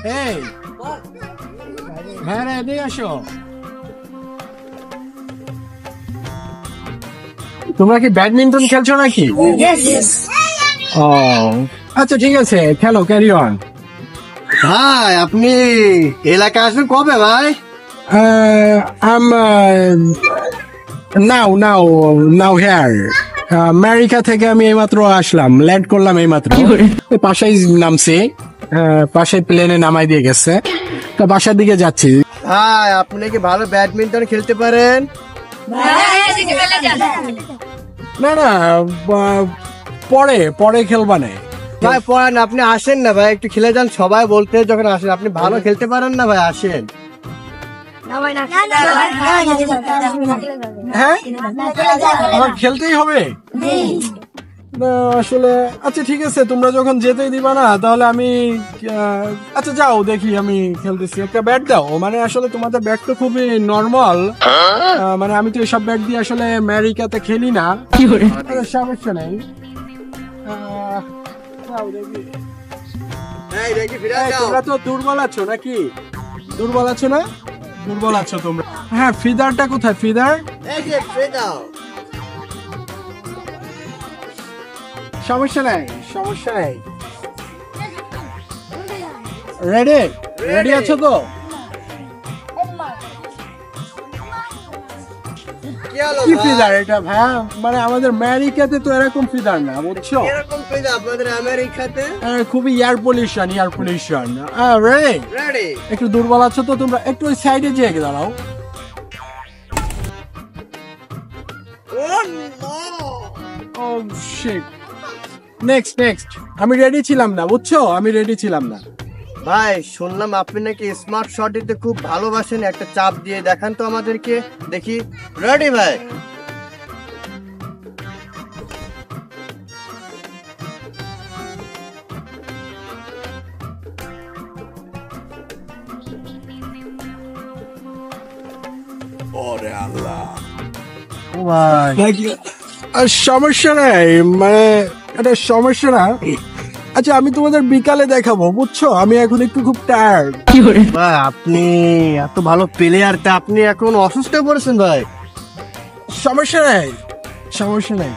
এই হ্যাঁ এদিকে আসো। তোমরা কি ব্যাডমিন্টন খেলছো নাকি? ও আচ্ছা ঠিক আছে, খেলো, ক্যারি অন। ভাই আপনি এলাকায় আসবেন কবে ভাই? নাও হেয়ার। আমেরিকা থেকে আমি এইমাত্র আসলাম, ল্যান্ড করলাম এইমাত্র। পাশেই নামছি, পাশে প্লেনে নামাই দিয়ে গেছে, তো বাসার দিকে যাচ্ছি। ভাই আপনি কি ভালো ব্যাডমিন্টন খেলতে পারেন? না পরে পরে খেলবা না ভাই পড়ান, আপনি আসেন না ভাই, একটু খেলে যান। সবাই বলতে যখন আসেন আপনি ভালো খেলতে পারেন না ভাই, আসেন। হ্যাঁ আমার খেলতেই হবে না আসলে। আচ্ছা ঠিক আছে, তোমরা যখন যেতেই দিবা না তাহলে আমি আচ্ছা যাও, দেখি আমি খেলতেছি। একটা ব্যাট দাও। মানে আসলে তোমাদের ব্যাট তো খুবই নর্মাল, মানে আমি তো এসব ব্যাট দিয়ে আসলে আমেরিকাতে খেলি না। সমস্যা নেই, দাও দেখি। তোমরা তো দুর্বল আছো নাকি? দুর্বল আছো না? দুর্বল আছো তোমরা। হ্যাঁ ফিদারটা কোথায়? ফিদার সমস্যা নাই, সমস্যা নাই। রেডি রেডি আছো তো? কি ফিদার এটা ভাইয়া? মানে আমাদের আমেরিকাতে তো এরকম ফিদার না, বুঝছো? এরকম ফিদার আপনাদের আমেরিকাতে খুবই এয়ার পলিউশন। রেডি। একটু দুর্বল আছো তো তোমরা, একটু ওই সাইডে যেয়ে দাঁড়াও। ও শিট, নেক্সট। আমি রেডি ছিলাম না, বুঝছো? আমি রেডি ছিলাম না। ভাই শুনলাম আপনি নাকি স্মার্ট শট দিতে খুব ভালোবাসেন, একটা চাপ দিয়ে দেখান তো আমাদেরকে দেখি। রেডি ভাই? সমস্যা নাই, মানে এটা সমস্যা না। আচ্ছা আমি তোমাদের বিকালে দেখাবো, বুঝছো? আমি এখন একটু খুব টায়ার্ড। ভাই আপনি এত ভালো প্লেয়ার, তা আপনি এখন অসুস্থ হয়ে পড়েছেন ভাই। সমস্যা নাই, সমস্যা নাই।